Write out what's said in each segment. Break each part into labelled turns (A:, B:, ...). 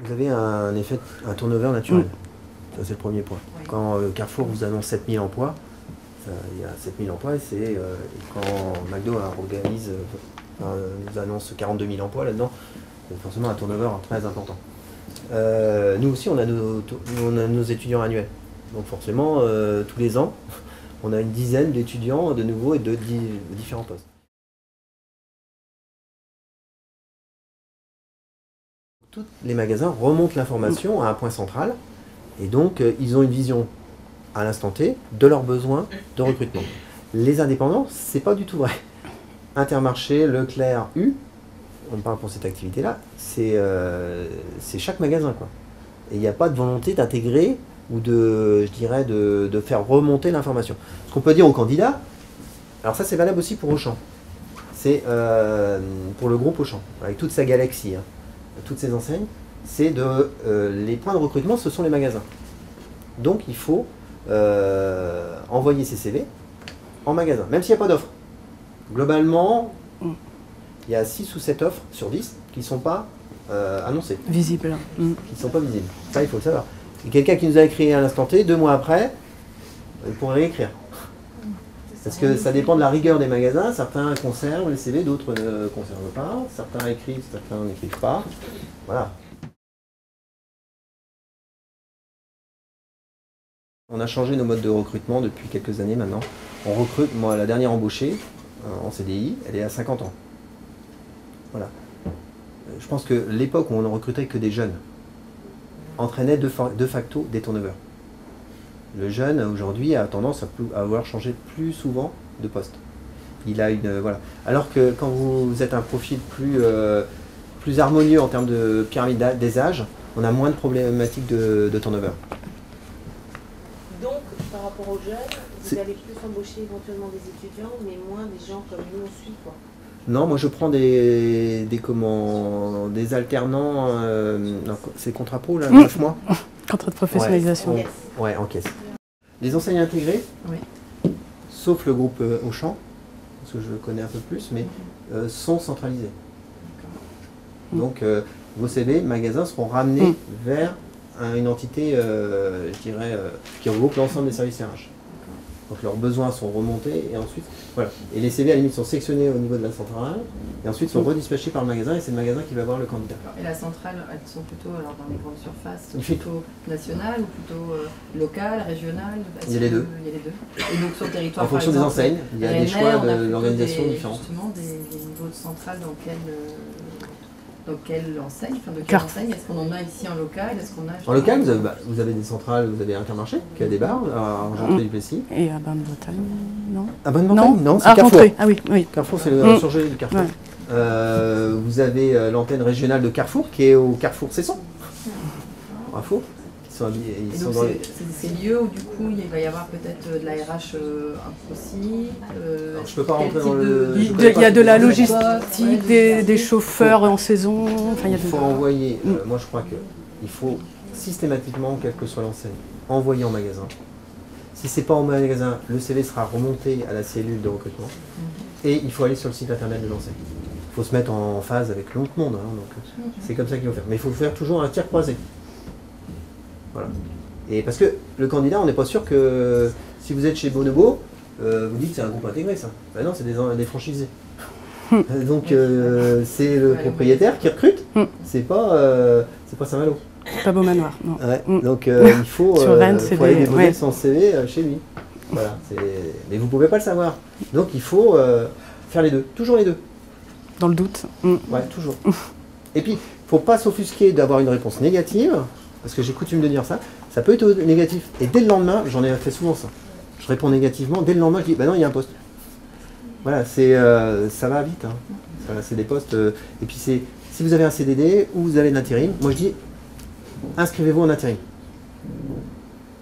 A: Vous avez un turnover naturel. Ça, c'est le premier point. Oui. Quand Carrefour vous annonce 7000 emplois, il y a 7000 emplois, et quand McDo nous annonce 42 000 emplois là-dedans, c'est forcément un turnover très important. Nous aussi, on a nos étudiants annuels. Donc forcément, tous les ans, on a une dizaine d'étudiants de nouveaux et de différents postes. Tous les magasins remontent l'information à un point central, et donc ils ont une vision à l'instant T de leurs besoins de recrutement. Les indépendants, c'est pas du tout vrai. Intermarché, Leclerc, U, on parle pour cette activité-là, c'est chaque magasin, quoi. Et il n'y a pas de volonté d'intégrer ou je dirais, de faire remonter l'information. Ce qu'on peut dire aux candidats, alors ça c'est valable aussi pour Auchan, c'est pour le groupe Auchan, avec toute sa galaxie, hein, toutes ses enseignes, c'est les points de recrutement, ce sont les magasins. Donc il faut envoyer ses CV en magasin, même s'il n'y a pas d'offre. Globalement, il y a 6 ou 7 offres sur 10 qui ne sont pas annoncées.
B: Visibles.
A: Qui ne sont pas visibles. Ça, il faut le savoir. Et quelqu'un qui nous a écrit à l'instant T, 2 mois après, il pourrait réécrire. Parce que ça dépend de la rigueur des magasins. Certains conservent les CV, d'autres ne conservent pas. Certains écrivent, certains n'écrivent pas. Voilà. On a changé nos modes de recrutement depuis quelques années maintenant. On recrute, moi, la dernière embauchée en CDI, elle est à 50 ans. Voilà. Je pense que l'époque où on ne recrutait que des jeunes entraînait de facto des turnovers. Le jeune, aujourd'hui, a tendance à vouloir changer plus souvent de poste. Il a voilà. Alors que quand vous êtes un profil plus harmonieux en termes de pyramide des âges, on a moins de problématiques de turnover.
C: Donc, par rapport aux jeunes, vous allez plus embaucher éventuellement des étudiants, mais moins des gens comme nous on suit, quoi.
A: Non, moi je prends des alternants, c'est contrat pro là, 9 mois.
B: Contrat de professionnalisation.
A: Ouais, en caisse. Les enseignes intégrées, oui, sauf le groupe Auchan, parce que je le connais un peu plus, mais sont centralisées. Donc vos CV, magasins seront ramenés vers une entité, je dirais, qui regroupe l'ensemble des services RH. Donc leurs besoins sont remontés et ensuite, voilà. Et les CV à la limite sont sélectionnés au niveau de la centrale et ensuite sont redispatchés par le magasin et c'est le magasin qui va voir le candidat.
D: Et la centrale, elles sont plutôt alors, dans les grandes surfaces, plutôt nationales ou plutôt locales, régionales?
A: Il y a les deux.
D: Il y a les deux. Et donc sur le territoire,
A: en fonction
D: par exemple,
A: des enseignes, il y a des choix de l'organisation différents.
D: Justement des niveaux de centrale dans quelle enseigne, enfin de quelle enseigne? Est-ce qu'on en a ici en local?
A: En local, vous avez des centrales, vous avez Intermarché qui a des bars à Argentré-du-Plessis.
B: Et à Bain-de-Bretagne, non?
A: À Bain-de-Bretagne, non, c'est Carrefour. Ah oui, oui. Carrefour, c'est le surgelé du Carrefour. Ouais. Vous avez l'antenne régionale de Carrefour qui est au Carrefour Cesson. Carrefour.
D: C'est lieux où du coup il va y avoir peut-être de la RH aussi.
A: Alors, je peux pas rentrer dans le.
B: Il y a de la logistique, des chauffeurs en saison. Enfin,
A: il faut envoyer. Moi je crois qu'il faut systématiquement, quelle que soit l'enseigne, envoyer en magasin. Si c'est pas en magasin, le CV sera remonté à la cellule de recrutement et il faut aller sur le site internet de l'enseigne. Il faut se mettre en phase avec l'autre monde, hein, donc c'est comme ça qu'il faut faire. Mais il faut faire toujours un tir croisé. Voilà. Et parce que le candidat, on n'est pas sûr que si vous êtes chez Bonobo, vous dites que c'est un groupe intégré, ça. Ben non, c'est des franchisés. Donc c'est le propriétaire qui recrute, c'est pas Saint-Malo.
B: Pas Beaumanoir, non.
A: Ouais. Donc il faut aller déposer son CV chez lui. Voilà. Mais vous ne pouvez pas le savoir. Donc il faut faire les deux, toujours les deux.
B: Dans le doute.
A: Ouais, toujours. Et puis, il ne faut pas s'offusquer d'avoir une réponse négative. Parce que j'ai coutume de dire ça, ça peut être négatif. Et dès le lendemain, j'en ai fait souvent ça. Je réponds négativement, dès le lendemain, je dis, bah non, il y a un poste. Voilà, ça va vite. Hein. Voilà, c'est des postes. Et puis, si vous avez un CDD ou vous avez de l'intérim, moi je dis, inscrivez-vous en intérim.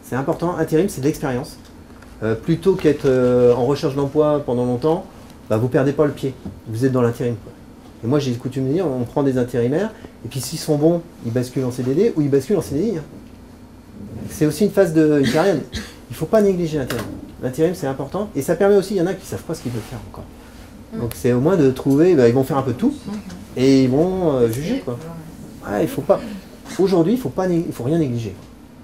A: C'est important, intérim, c'est de l'expérience. Plutôt qu'être en recherche d'emploi pendant longtemps, bah, vous ne perdez pas le pied. Vous êtes dans l'intérim. Et moi, j'ai coutume de dire, on prend des intérimaires, et puis s'ils sont bons, ils basculent en CDD ou ils basculent en CDI. Hein. C'est aussi une phase de carrière. Il ne faut pas négliger l'intérim. L'intérim, c'est important, et ça permet aussi, il y en a qui ne savent pas ce qu'ils veulent faire encore. Donc c'est au moins de trouver, ils vont faire un peu de tout, et ils vont juger, quoi. Ouais, il faut pas. Aujourd'hui, il faut rien négliger.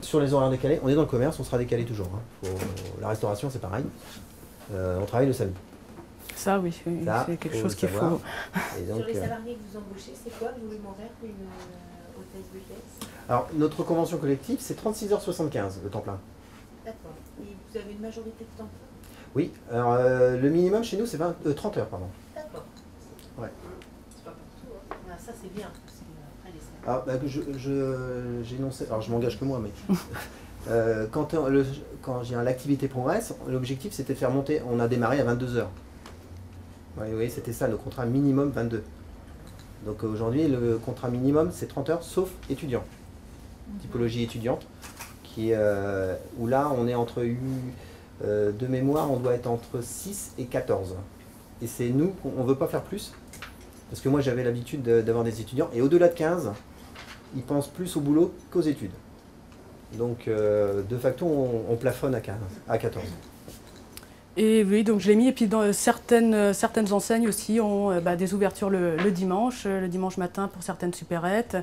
A: Sur les horaires décalés, on est dans le commerce, on sera décalé toujours. Hein. La restauration, c'est pareil. On travaille le samedi.
B: Ça, oui, c'est quelque chose qu'il faut.
C: Et donc, sur les salariés que vous embauchez, c'est quoi le volume horaire pour une hôtesse de caisse?
A: Alors, notre convention collective, c'est 36h75, le temps plein.
C: D'accord. Et vous avez une majorité de temps plein?
A: Oui. Alors, le minimum chez nous, c'est 30 heures, pardon.
C: D'accord.
A: Ouais.
C: C'est pas pour tout, hein. Ah, ça, c'est bien.
A: Alors, j'ai énoncé, alors je m'engage que moi, mais quand l'activité progresse, l'objectif c'était de faire monter, on a démarré à 22h. Oui, c'était ça, le contrat minimum 22. Donc aujourd'hui, le contrat minimum c'est 30 heures, sauf étudiant. Typologie étudiante, où là on est entre, de mémoire, on doit être entre 6 et 14. Et c'est nous, on ne veut pas faire plus, parce que moi j'avais l'habitude d'avoir des étudiants, et au-delà de 15, ils pensent plus au boulot qu'aux études. Donc, de facto, on plafonne à 14.
B: Et oui, donc je l'ai mis. Et puis, dans certaines enseignes aussi ont des ouvertures le dimanche matin pour certaines supérettes.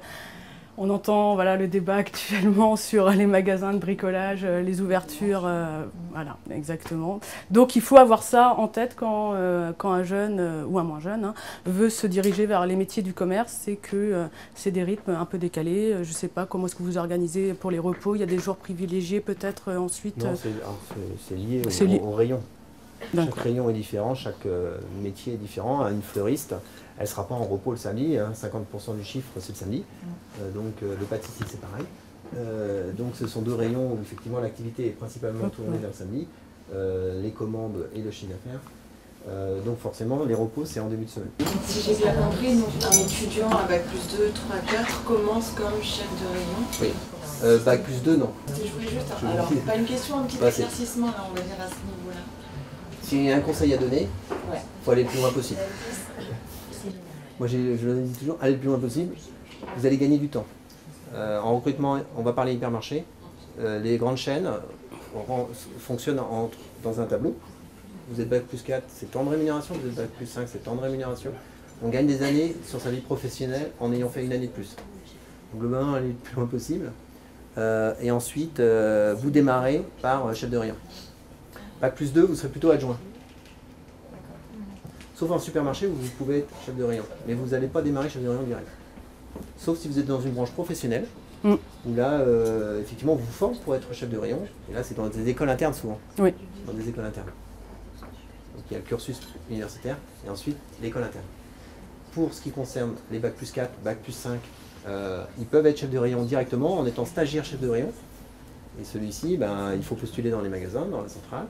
B: On entend le débat actuellement sur les magasins de bricolage, les ouvertures, voilà, exactement. Donc il faut avoir ça en tête quand un jeune ou un moins jeune veut se diriger vers les métiers du commerce, c'est que c'est des rythmes un peu décalés. Je ne sais pas comment est-ce que vous organisez pour les repos, il y a des jours privilégiés peut-être ensuite.
A: Non, c'est lié au rayon. Chaque rayon est différent, chaque métier est différent. Une fleuriste, elle ne sera pas en repos le samedi, 50% du chiffre c'est le samedi. Donc le pâtissier c'est pareil. Donc ce sont deux rayons où effectivement l'activité est principalement tournée vers le samedi, les commandes et le chiffre d'affaires. Donc forcément les repos c'est en début de semaine.
E: Si j'ai bien compris, donc, un étudiant à Bac+2, 3, 4 commence comme chef de rayon.
A: Oui. Bac+2 non.
E: Je voulais juste, alors pas une question, un petit éclaircissement là on va dire à ce niveau-là.
A: S'il y a un conseil à donner, il faut aller le plus loin possible. Moi, je le dis toujours, allez le plus loin possible, vous allez gagner du temps. En recrutement, on va parler hypermarché. Les grandes chaînes fonctionnent dans un tableau. Vous êtes Bac+4, c'est temps de rémunération. Vous êtes Bac+5, c'est temps de rémunération. On gagne des années sur sa vie professionnelle en ayant fait une année de plus. Donc, globalement, allez le plus loin possible. Et ensuite, vous démarrez par chef de rayon. Bac+2, vous serez plutôt adjoint. Sauf en supermarché où vous pouvez être chef de rayon. Mais vous n'allez pas démarrer chef de rayon direct. Sauf si vous êtes dans une branche professionnelle, où là, effectivement, on vous forme pour être chef de rayon. Et là, c'est dans des écoles internes souvent.
B: Oui.
A: Dans des écoles internes. Donc il y a le cursus universitaire et ensuite l'école interne. Pour ce qui concerne les Bac+4, Bac+5, ils peuvent être chefs de rayon directement en étant stagiaire chef de rayon. Et celui-ci, il faut postuler dans les magasins, dans la centrale.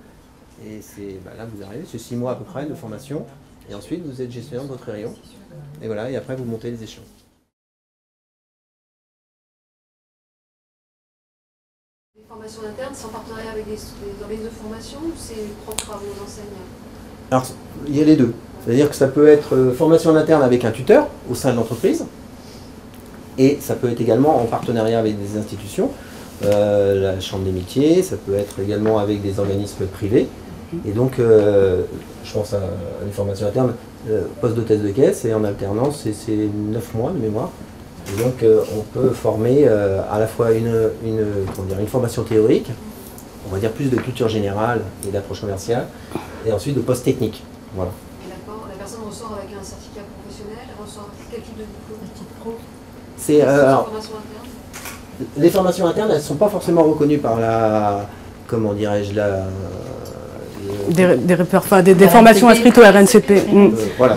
A: Et c'est là vous arrivez, c'est 6 mois à peu près de formation. Et ensuite vous êtes gestionnaire de votre rayon. Et voilà, et après vous montez les échelons.
F: Les formations internes, c'est en partenariat avec des organismes de formation ou c'est propre à vos enseignants?
A: Alors il y a les deux. C'est-à-dire que ça peut être formation en interne avec un tuteur au sein de l'entreprise. Et ça peut être également en partenariat avec des institutions. La chambre des métiers, ça peut être également avec des organismes privés. Et donc, je pense à une formation interne, poste d'hôtesse de caisse, et en alternance, c'est 9 mois de mémoire. Et donc, on peut former à la fois une formation théorique, on va dire plus de culture générale et d'approche commerciale, et ensuite de poste technique. Voilà.
F: Et d'accord, la personne ressort avec un certificat professionnel, elle ressort quel type de diplôme?
A: C'est
F: formation interne.
A: Les formations internes, elles ne sont pas forcément reconnues par la, comment dirais-je,
B: des formations inscrites au RNCP.
A: Voilà.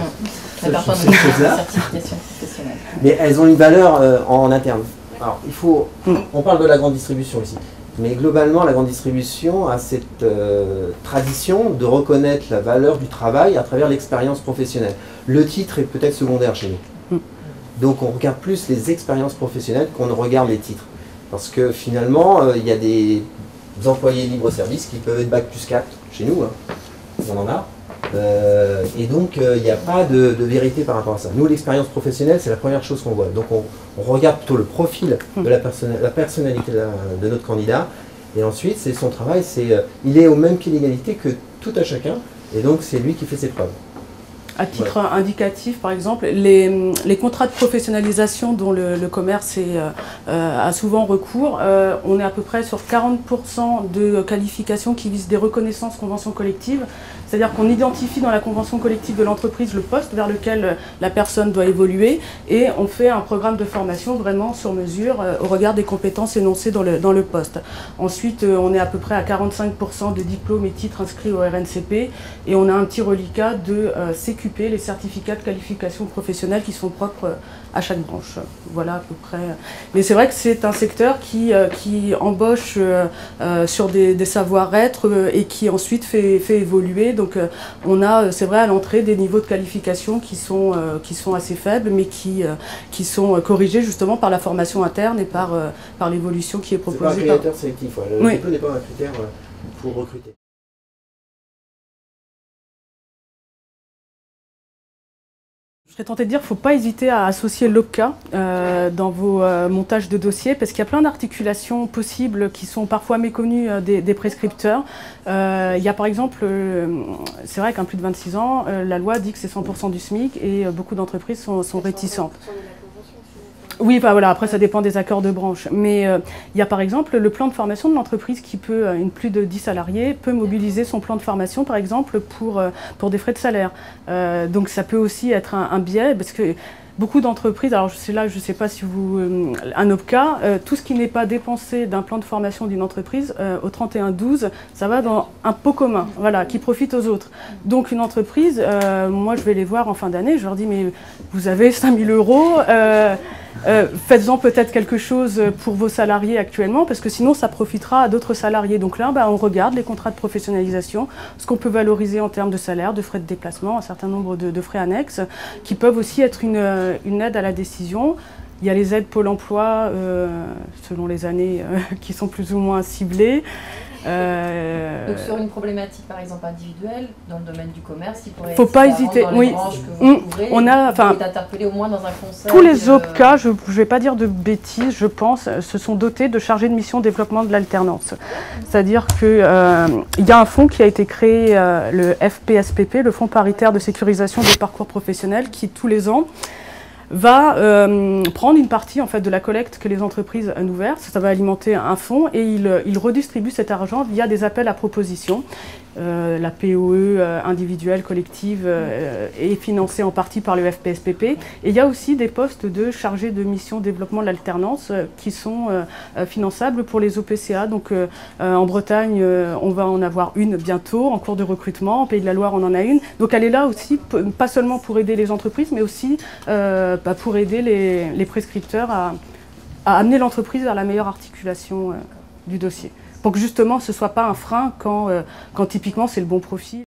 D: La certification professionnelle.
A: Mais elles ont une valeur en interne. Alors, on parle de la grande distribution ici, mais globalement, la grande distribution a cette tradition de reconnaître la valeur du travail à travers l'expérience professionnelle. Le titre est peut-être secondaire chez nous. Donc on regarde plus les expériences professionnelles qu'on ne regarde les titres. Parce que finalement, il y a des employés libre-service qui peuvent être Bac+4 chez nous, on en a. Et donc il n'y a pas de vérité par rapport à ça. Nous, l'expérience professionnelle, c'est la première chose qu'on voit. Donc on regarde plutôt le profil de la personnalité de notre candidat. Et ensuite, c'est son travail, il est au même pied d'égalité que tout à chacun. Et donc c'est lui qui fait ses preuves.
B: À titre indicatif, par exemple, les contrats de professionnalisation dont le commerce a souvent recours, on est à peu près sur 40% de qualifications qui visent des reconnaissances conventions collectives. C'est-à-dire qu'on identifie dans la convention collective de l'entreprise le poste vers lequel la personne doit évoluer et on fait un programme de formation vraiment sur mesure au regard des compétences énoncées dans le poste. Ensuite, on est à peu près à 45% de diplômes et titres inscrits au RNCP et on a un petit reliquat de CQP, les certificats de qualification professionnelle qui sont propres à chaque branche. Voilà à peu près. Mais c'est vrai que c'est un secteur qui embauche sur des savoir-être et qui ensuite fait évoluer. Donc on a, c'est vrai, à l'entrée des niveaux de qualification qui sont assez faibles, mais qui sont corrigés justement par la formation interne et par l'évolution qui est proposée.
A: C'est pas un critère sélectif, le diplôme n'est pas un critère pour recruter.
B: Je serais tentée de dire qu'il ne faut pas hésiter à associer l'OPCA dans vos montages de dossiers parce qu'il y a plein d'articulations possibles qui sont parfois méconnues des prescripteurs. Il y a par exemple, c'est vrai qu'à plus de 26 ans, la loi dit que c'est 100% du SMIC et beaucoup d'entreprises sont réticentes. Oui, bah voilà, après ça dépend des accords de branche. Mais il y a par exemple le plan de formation de l'entreprise qui peut, plus de 10 salariés, peut mobiliser son plan de formation par exemple pour des frais de salaire. Donc ça peut aussi être un biais parce que beaucoup d'entreprises, alors c'est là, je ne sais pas si vous, un OPCA, tout ce qui n'est pas dépensé d'un plan de formation d'une entreprise, au 31-12, ça va dans un pot commun, voilà, qui profite aux autres. Donc une entreprise, moi je vais les voir en fin d'année, je leur dis mais vous avez 5 000 €, faites-en peut-être quelque chose pour vos salariés actuellement, parce que sinon ça profitera à d'autres salariés. Donc là, on regarde les contrats de professionnalisation, ce qu'on peut valoriser en termes de salaire, de frais de déplacement, un certain nombre de frais annexes, qui peuvent aussi être une aide à la décision. Il y a les aides Pôle emploi, selon les années, qui sont plus ou moins ciblées.
D: Donc sur une problématique par exemple individuelle, dans le domaine du commerce, il pourrait
B: faut pas hésiter. Oui, on a, enfin,
D: interpellé au moins dans un conseil.
B: Tous les OPCA, je ne vais pas dire de bêtises, je pense, se sont dotés de chargés de mission développement de l'alternance. C'est-à-dire qu'il y a un fonds qui a été créé, le FPSPP, le Fonds paritaire de sécurisation des parcours professionnels, qui tous les ans va prendre une partie en fait, de la collecte que les entreprises nous versent. Ça va alimenter un fonds et il redistribue cet argent via des appels à propositions. La POE individuelle, collective est financée en partie par le FPSPP. Et il y a aussi des postes de chargés de mission développement de l'alternance qui sont finançables pour les OPCA. Donc en Bretagne, on va en avoir une bientôt, en cours de recrutement. En Pays de la Loire, on en a une. Donc elle est là aussi, pas seulement pour aider les entreprises, mais aussi pour aider les prescripteurs à amener l'entreprise vers la meilleure articulation du dossier. Pour que justement ce ne soit pas un frein quand typiquement c'est le bon profil.